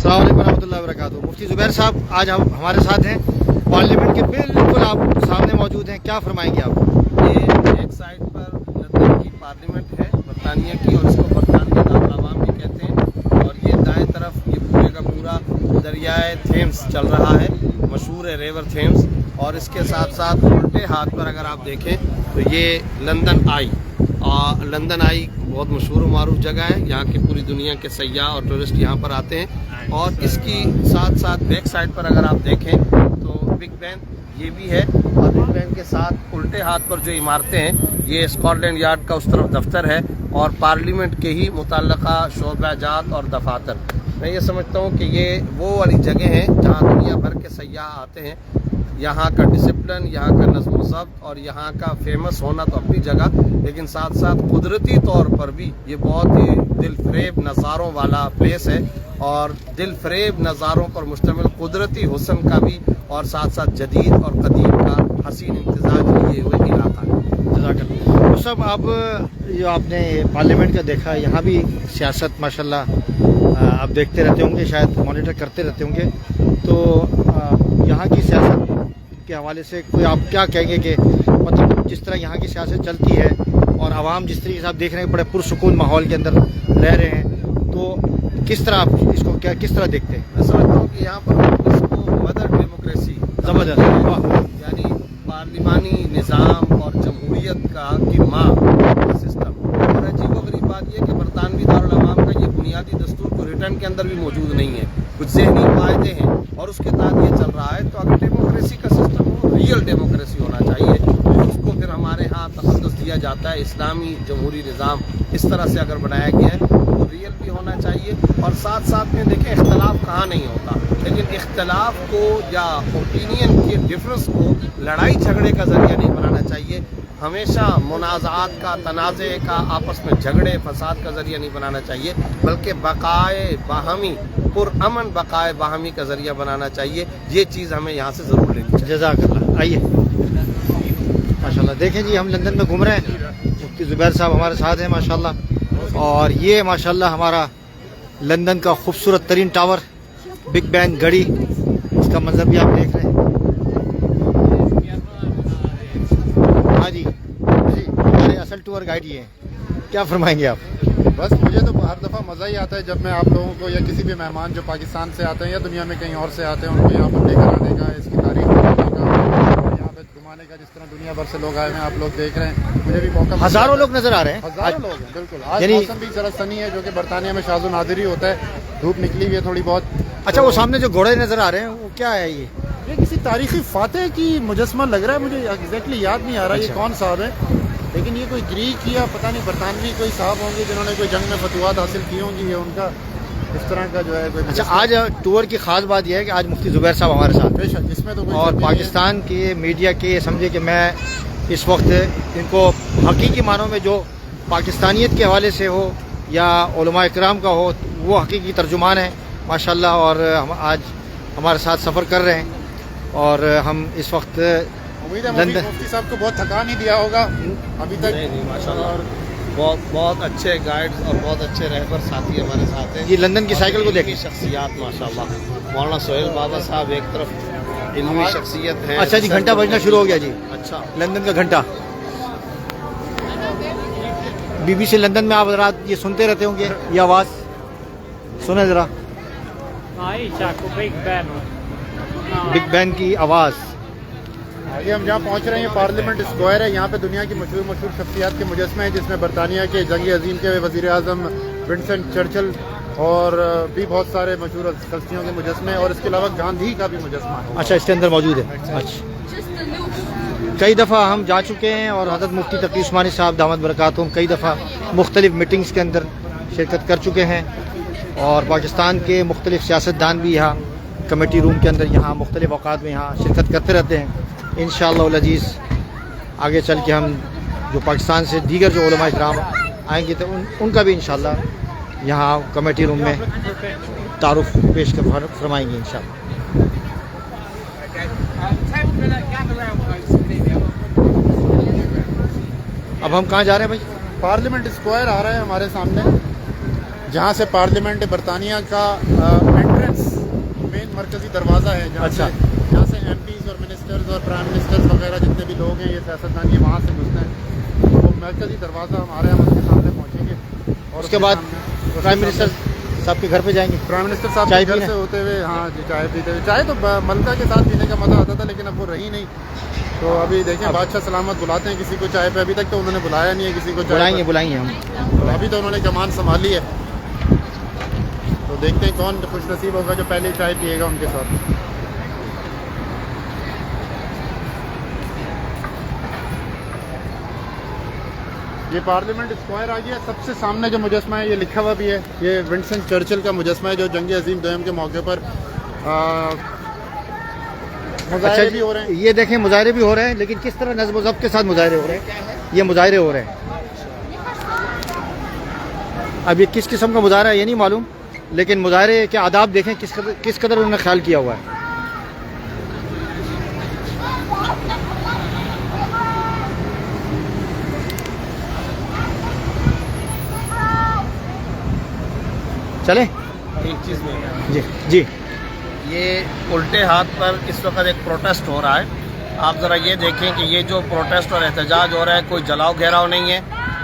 अस्सलाम वालेकुम रहमतुल्लाहि व बरकातुहू। मुफ्ती ज़ुबैर साहब आज हम हमारे साथ हैं, पार्लियामेंट के बिल्कुल आप सामने मौजूद हैं, क्या फरमाएंगे आप? ये एक साइड पर लंदन की पार्लियामेंट है बरतानिया की, और इसको बरतानिया दारुल अवाम भी कहते हैं। और ये दाएं तरफ ये पूरे का पूरा दरियाए थेम्स चल रहा है, मशहूर है रिवर थेम्स। और इसके साथ साथ उल्टे हाथ पर अगर आप देखें तो ये लंदन आई, और लंदन आई बहुत मशहूर और मारूफ जगह है, यहाँ की पूरी दुनिया के सयाह और टूरिस्ट यहाँ पर आते हैं। और इसकी साथ साथ बैक साइड पर अगर आप देखें तो बिग बैन ये भी है, और बिग बैन के साथ उल्टे हाथ पर जो इमारतें हैं ये स्कॉटलैंड यार्ड का उस तरफ दफ्तर है, और पार्लियामेंट के ही मुतल्लका शोबाजात और दफातर। मैं ये समझता हूँ कि ये वो वाली जगह हैं जहाँ दुनिया भर के सयाह आते हैं। यहाँ का डिसिप्लिन, यहाँ का नज़्म ज़ब्त और यहाँ का फेमस होना तो अपनी जगह, लेकिन साथ साथ कुदरती तौर पर भी ये बहुत ही दिल फरेब नज़ारों वाला प्लेस है, और दिल फरेब नज़ारों पर मुश्तमिल कुदरती हुस्न का भी, और साथ साथ जदीद और कदीम का हसीन इम्तिजाज ये हुए इलाका है। जज़ाकल्लाह। तो सब आप जो आपने पार्लियामेंट का देखा, यहाँ भी सियासत माशाल्लाह आप देखते रहते होंगे, शायद मॉनिटर करते रहते होंगे, तो यहाँ की सियासत के हवाले से कोई आप क्या कहेंगे कि मतलब जिस तरह यहाँ की सियासत चलती है और आवाम जिस तरीके से आप देख रहे हैं बड़े पुरसुकून माहौल के अंदर रह रहे हैं, तो किस तरह आप इसको क्या किस तरह देखते हैं? मैं समझता हूँ कि यहाँ पर इसको मदर डेमोक्रेसी ज़बरदस्त, यानी पार्लिमानी निज़ाम और जमहूरियत की माँ का सिस्टम। और अजीबोगरीब बात यह कि बरतानवी दारुल अवाम का ये बुनियादी दस्तूर को रिटर्न के अंदर भी मौजूद नहीं है, कुछ ज़हनी कायदे हैं और उसके तहत ये चल रहा है। तो अगर डेमोक्रेसी का सिस्टम हो, रियल डेमोक्रेसी होना चाहिए, और उसको फिर हमारे यहाँ तखद्दुस दिया जाता है इस्लामी जमहूरी निज़ाम, इस तरह से अगर बनाया गया है तो रियल भी होना चाहिए। और साथ साथ में देखें इख्तलाफ कहाँ नहीं होता, लेकिन इख्तलाफ को या ओपिनियन के डिफरेंस को लड़ाई झगड़े का जरिया नहीं बनाना चाहिए, हमेशा मुनाज़ात का, तनाज़े का, आपस में झगड़े फसाद का जरिया नहीं बनाना चाहिए, बल्कि बकाए बाहमी पुरअमन बकाए बाहमी का जरिया बनाना चाहिए। ये चीज़ हमें यहाँ से ज़रूर लेनी चाहिए। जज़ाकल्लाह। आइए माशाल्लाह, देखें जी हम लंदन में घूम रहे हैं, मुफ्ती ज़ुबैर साहब हमारे साथ हैं माशाल्लाह, और ये माशाल्लाह हमारा लंदन का खूबसूरत तरीन टावर बिग बैन घड़ी, इसका मंजर भी आप देख रहे हैं। हाँ जी हमारे असल टूर गाइड ये हैं, क्या फरमाएंगे आप? बस मुझे तो हर दफ़ा मज़ा ही आता है जब मैं आप लोगों को या किसी भी मेहमान जो पाकिस्तान से आते हैं या दुनिया में कहीं और से आते हैं उनको यहाँ पर लेकर आने का, इसकी तारीफ करने का, यहाँ पे घुमाने का। जिस तरह दुनिया भर से लोग आए हैं, आप लोग देख रहे हैं, मुझे भी मौका, हज़ारों लोग नज़र आ रहे हैं, हज़ारों लोग हैं बिल्कुल। आज मौसम भी जरा सनी है, जो कि बरतानिया में शाज़ो नादिर ही होता है, धूप निकली हुई है थोड़ी बहुत। अच्छा, वो सामने जो घोड़े नज़र आ रहे हैं वो क्या है? ये किसी तारीखी फातेह की मुजस्मा लग रहा है, मुझे एग्जैक्टली याद नहीं आ रहा ये कौन साहब है, लेकिन ये कोई ग्रीक या पता नहीं बरतानवी कोई साहब होंगे जिन्होंने कोई जंग में फतवात हासिल की होंगी, ये उनका इस तरह का जो है कोई। अच्छा, आज टूर की खास बात यह है कि आज मुफ्ती ज़ुबैर साहब हमारे साथ, बेशक इसमें तो और पाकिस्तान के मीडिया के समझे कि मैं इस वक्त इनको हकीकी मानों में जो पाकिस्तानियत के हवाले से हो या उलमा इकराम का हो, वो हकीकी तर्जुमान है माशाल्लाह, और हम आज हमारे साथ सफ़र कर रहे हैं, और हम इस वक्त उम्मीद है मुफ्ती साहब को बहुत थकान ही दिया होगा अभी तक। नहीं माशाल्लाह, बहुत अच्छे गाइड्स और बहुत अच्छे रहबर साथी हमारे साथ हैं। ये लंदन की साइकिल को देखिए, शख्सियात माशाल्लाह, मौलाना सोहेल बाबा साहब एक तरफ इल्मी शख्सियत है। अच्छा जी, घंटा बजना शुरू हो गया जी। अच्छा, लंदन का घंटा, BBC लंदन में आप रात ये सुनते रहते होंगे, ये आवाज़ सुने ज़रा, बिग बैन की आवाज़। आगे हम जहाँ पहुँच रहे हैं पार्लियामेंट स्क्वायर है, यहाँ पे दुनिया की मशहूर शख्सियात के मुजस्मे हैं, जिसमें बरतानिया के जंग अजीम के वज़ीर आज़म विंस्टन चर्चिल और भी बहुत सारे मशहूर हस्तियों के मुजस्मे, और इसके अलावा गांधी का भी मुजस्मा है। अच्छा, इसके अंदर मौजूद है। अच्छा, कई दफ़ा हम जा चुके हैं, और हज़रत मुफ्ती तकी उस्मानी साहब दामद बरकातुहूम कई दफ़ा मुख्तलिफ़ मीटिंग्स के अंदर शिरकत कर चुके हैं, और पाकिस्तान के मुख्तलिफ़ सियासतदान भी यहाँ कमेटी रूम के अंदर यहाँ मुख्तलिफ़ औक़ात में यहाँ शिरकत करते रहते हैं। इंशाअल्लाह अज़ीज़ आगे चल के हम जो पाकिस्तान से दीगर जो उलमा इकराम आएंगे तो उनका भी इंशाअल्लाह यहाँ कमेटी रूम में तारुफ पेश कर फरमाएंगे इंशाअल्लाह। अब हम कहाँ जा रहे हैं भाई? पार्लियामेंट स्क्वायर आ रहा है हमारे सामने, जहाँ से पार्लियामेंट बरतानिया का एंट्रेंस मरकजी दरवाज़ा है जहाँ अच्छा। जहाँ से MPs और मिनिस्टर्स और प्राइम मिनिस्टर्स वगैरह जितने भी लोग हैं, ये सियासतदान, ये वहाँ से घुसते हैं। वो मरकजी दरवाज़ा हमारे हम उसके सामने पहुँचेंगे और उसके बाद प्राइम मिनिस्टर साहब के घर पे जाएंगे। प्राइम मिनिस्टर साहब चाय के घर पीने? से होते हुए, हाँ जी, चाय पीते हुए। चाय तो मलका के साथ पीने का मज़ा आता था, लेकिन अब वो रही नहीं। तो अभी देखें, बादशाह सलामत बुलाते हैं किसी को चाय पे। अभी तक तो उन्होंने बुलाया नहीं है किसी को चाय पे। बुलाएंगे हम। तो अभी तो उन्होंने कमान संभाली है, तो देखते हैं कौन खुश नसीब होगा जो पहले चाय पिएगा उनके साथ। ये पार्लियामेंट स्क्वायर आ गया। सबसे सामने जो मुजस्मा है, ये लिखा हुआ भी है, ये विंस्टन चर्चिल का मुजस्मा है जो जंग अजीम दोयम के मौके पर मुजाहरे भी हो रहे हैं। ये देखें, मुजाहरे भी हो रहे हैं, लेकिन किस तरह नज़्म ज़ब्त के साथ मुजाहरे हो रहे हैं। ये मुजाहरे हो रहे हैं। अब ये किस किस्म का मुजाहरा है ये नहीं मालूम, लेकिन मुजाहरे के आदाब देखें किस कदर उन्होंने ख्याल किया हुआ है। चले एक चीज़ में जी जी। ये उल्टे हाथ पर इस वक्त एक प्रोटेस्ट हो रहा है। आप ज़रा ये देखें कि ये जो प्रोटेस्ट और एहतजाज हो रहा है, कोई जलाव घेराव नहीं है,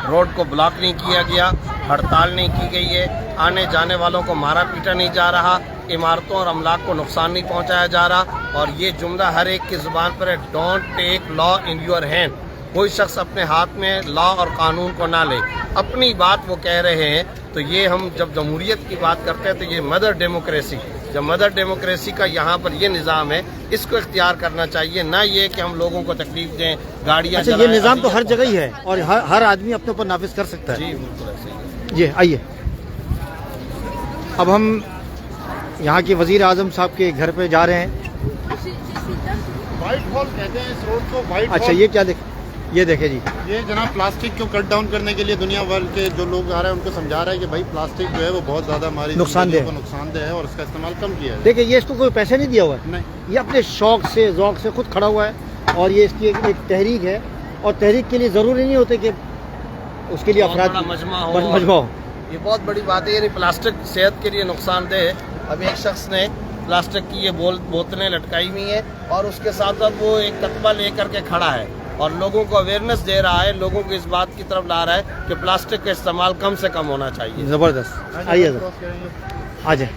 रोड को ब्लॉक नहीं किया गया, हड़ताल नहीं की गई है, आने जाने वालों को मारा पीटा नहीं जा रहा, इमारतों और अमलाक को नुकसान नहीं पहुंचाया जा रहा। और ये जुमला हर एक की ज़ुबान पर है, don't take law in your hand. कोई शख्स अपने हाथ में लॉ और कानून को ना ले, अपनी बात वो कह रहे हैं। तो ये हम जब जमहूरियत की बात करते हैं तो ये मदर डेमोक्रेसी, जब मदर डेमोक्रेसी का यहाँ पर ये निज़ाम है, इसको इख्तियार करना चाहिए, ना ये कि हम लोगों को तकलीफ दें, गाड़ियाँ अच्छा, ये निज़ाम तो हर जगह ही है और हर आदमी अपने ऊपर नाफिज कर सकता है। जी बिल्कुल ऐसे ही। जी आइए, अब हम यहाँ के वज़ीर आज़म साहब के घर पे जा रहे हैं। व्हाइट हॉल कहते हैं इस रोड को, व्हाइट अच्छा, हॉल। ये क्या ये देखे जी, ये जनाब प्लास्टिक को कट डाउन करने के लिए दुनिया भर के जो लोग आ रहे हैं उनको समझा रहा है कि भाई प्लास्टिक जो है वो बहुत ज़्यादा हमारी नुकसानदेह को नुकसानदेह है और उसका इस्तेमाल कम किया है। देखिए, ये इसको कोई पैसे नहीं दिया हुआ है, नहीं, ये अपने शौक से ज़ौक से खुद खड़ा हुआ है और ये इसकी एक तहरीक है। और तहरीक के लिए ज़रूरी नहीं होते कि उसके लिए अफराद मजमा हो। ये बहुत बड़ी बात है। यानी प्लास्टिक सेहत के लिए नुकसानदेह है। अभी एक शख्स ने प्लास्टिक की ये बोतलें लटकाई हुई हैं और उसके साथ साथ वो एक कतबा लेकर के खड़ा है और लोगों को अवेयरनेस दे रहा है, लोगों को इस बात की तरफ ला रहा है कि प्लास्टिक का इस्तेमाल कम से कम होना चाहिए। ज़बरदस्त, आइए आ जाए।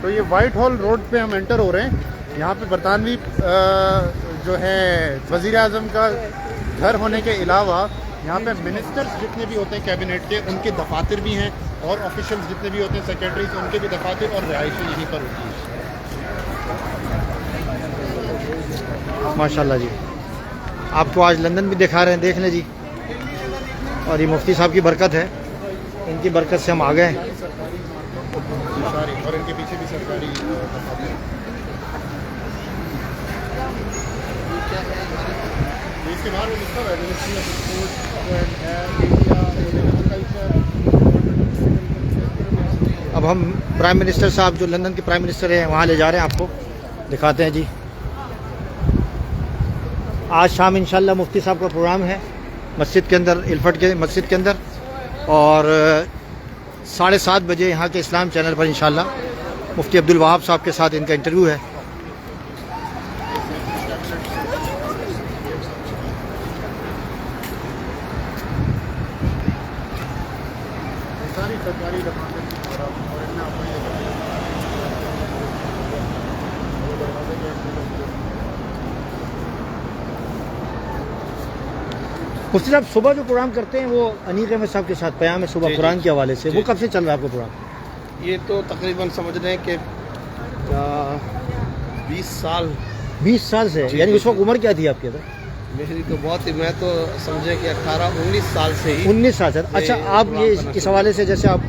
तो ये व्हाइट हॉल रोड पे हम एंटर हो रहे हैं। यहाँ पे बरतानवी जो है वज़ीर आज़म का घर होने के अलावा यहाँ पे मिनिस्टर्स जितने भी होते हैं कैबिनेट के, उनके दफातर भी हैं और ऑफिशियल्स जितने भी होते हैं, सेक्रेटरीज, उनके भी दफातर और रिहायशें यहीं पर होती हैं। माशाल्लाह जी, आपको आज लंदन भी दिखा रहे हैं, देख लें जी। और ये मुफ्ती साहब की बरकत है, इनकी बरकत से हम आ गए हैं। और इनके पीछे भी सरकारी दफातर हैं। इसके बाहर वो लिखा हुआ है ministry of sports and agriculture. अब हम प्राइम मिनिस्टर साहब, जो लंदन के प्राइम मिनिस्टर हैं, वहाँ ले जा रहे हैं, आपको दिखाते हैं जी। आज शाम इंशाल्लाह मुफ्ती साहब का प्रोग्राम है मस्जिद के अंदर, इल्फर्ट के मस्जिद के अंदर, और 7:30 बजे यहाँ के इस्लाम चैनल पर इंशाल्लाह मुफ्ती अब्दुल वहाब साहब के साथ इनका इंटरव्यू है। सारी सरकारी दफातर की तरफ और इनमें आपको ये मुफ्ती साहब सुबह जो प्रोग्राम करते हैं वो अनीक अहमद साहब के साथ पयाम सुबह जी, कुरान जी। के हवाले से, जी। वो कब से चल रहा है आपका प्रोग्राम? ये तो तकरीबन समझ रहे हैं कि 20 साल 20 साल से, जी, यानी जी, उस वक्त उम्र क्या थी आपकी? मेरी तो बहुत ही, मैं तो समझे कि 18-19 साल से ही 19 साल से। अच्छा, आप ये इस हवाले से, जैसे आप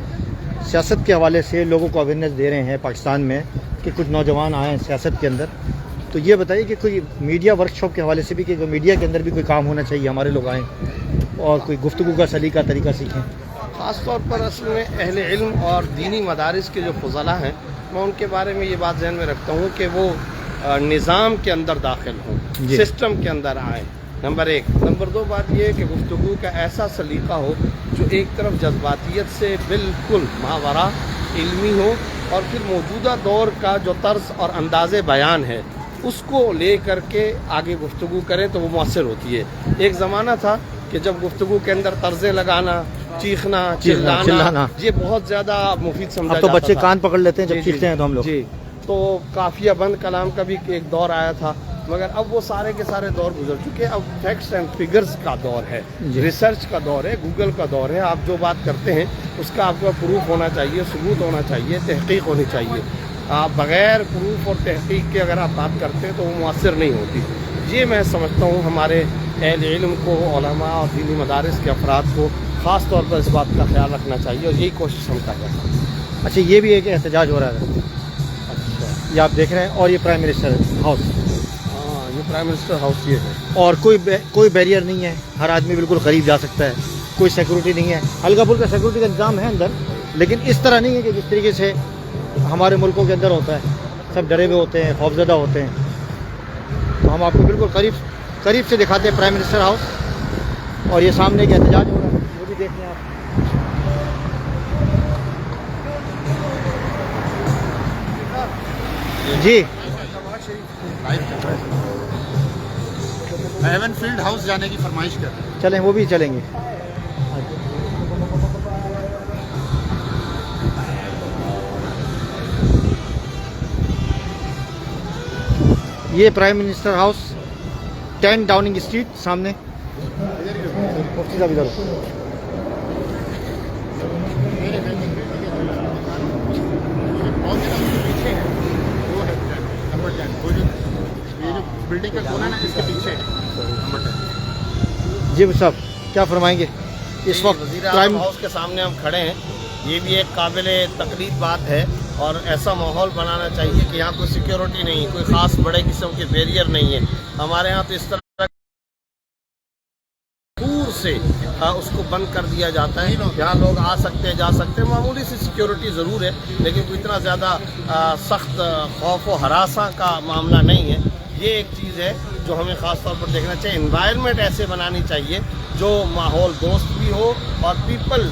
सियासत के हवाले से लोगों को अवेयरनेस दे रहे हैं पाकिस्तान में कि कुछ नौजवान आए हैं सियासत के अंदर, तो ये बताइए कि कोई मीडिया वर्कशॉप के हवाले से भी, कि मीडिया के अंदर भी कोई काम होना चाहिए, हमारे लोग आएँ और कोई गुफ्तगू का सलीका तरीका सीखें। ख़ास तौर पर असल में अहले इल्म और दीनी मदारिस के जो फज़ला हैं, मैं उनके बारे में ये बात ज़हन में रखता हूँ कि वो निज़ाम के अंदर दाखिल हों, सिस्टम के अंदर आएँ, नंबर 1। नंबर 2 बात ये है कि गुफ्तगू का ऐसा सलीका हो जो एक तरफ जज्बातियत से बिल्कुल मावरा इल्मी हो اور پھر موجودہ دور کا جو طرز اور انداز بیان ہے اس کو لے کر کے آگے گفتگو کریں تو وہ مؤثر ہوتی ہے. ایک زمانہ تھا کہ جب گفتگو کے اندر طرزیں لگانا, چیخنا, چلانا یہ بہت زیادہ مفید سمجھا اب تو جاتا بچے تھا. کان پکڑ لیتے ہیں جب چیختے ہیں تو ہم لوگ. جی, تو قافیہ بند کلام کا بھی ایک دور آیا تھا, مگر اب وہ سارے کے سارے دور گزر چکے. اب فیکٹس اینڈ فگرز کا دور ہے, ریسرچ کا دور ہے, گوگل کا دور ہے. آپ جو بات کرتے ہیں اس کا آپ کا پروف ہونا چاہیے, ثبوت ہونا چاہیے, تحقیق ہونی چاہیے. آپ بغیر پروف اور تحقیق کے اگر آپ بات کرتے ہیں تو وہ مؤثر نہیں ہوتی. یہ میں سمجھتا ہوں ہمارے اہل علم کو, علماء اور دینی مدارس کے افراد کو خاص طور پر اس بات کا خیال رکھنا چاہیے, اور یہی کوشش ہم کر رہے ہیں. اچھا, یہ بھی ایک احتجاج ہو رہا ہے, یہ آپ دیکھ رہے ہیں, اور یہ پرائم منسٹر ہاؤس, ہاں یہ پرائم منسٹر ہاؤس یہ ہے, اور کوئی بیریئر نہیں ہے, ہر آدمی بالکل قریب جا سکتا ہے, کوئی سیکورٹی نہیں ہے. ہلکا پھلکا سیکورٹی کا انتظام ہے اندر, لیکن اس طرح نہیں ہے کہ جس طریقے سے ہمارے ملکوں کے اندر ہوتا ہے. سب ڈرے ہوئے ہوتے ہیں, خوفزدہ ہوتے ہیں. تو ہم آپ کو بالکل قریب سے دکھاتے ہیں پرائم منسٹر ہاؤس, اور یہ سامنے ایک احتجاج ہو رہا ہے, وہ بھی دیکھ لیں آپ. جی, ہیون فیلڈ ہاؤس جانے کی فرمائش کر رہے ہیں. چلیں, وہ بھی چلیں گے. یہ prime minister house 10 Downing Street سامنے. مفتی صاحب ادھر. بلڈنگ کا کونا نا, اس کے پیچھے نمبر 10. جی صاحب کیا فرمائیں گے اس وقت؟ وزیر اعظم ہاؤس کے سامنے ہم کھڑے ہیں. یہ بھی ایک قابل تقلید بات ہے, اور ایسا ماحول بنانا چاہیے کہ یہاں کوئی سیکیورٹی نہیں, کوئی خاص بڑے قسم کے بیریئر نہیں ہے. ہمارے یہاں تو اس طرح دور سے اس کو بند کر دیا جاتا ہے. یہاں لوگ آ سکتے ہیں, جا سکتے ہیں, معمولی سی سیکیورٹی ضرور ہے, لیکن کوئی اتنا زیادہ سخت خوف و ہراساں کا معاملہ نہیں ہے. یہ ایک چیز ہے جو ہمیں خاص طور پر دیکھنا چاہیے. انوائرمنٹ ایسے بنانی چاہیے جو ماحول دوست بھی ہو اور پیپل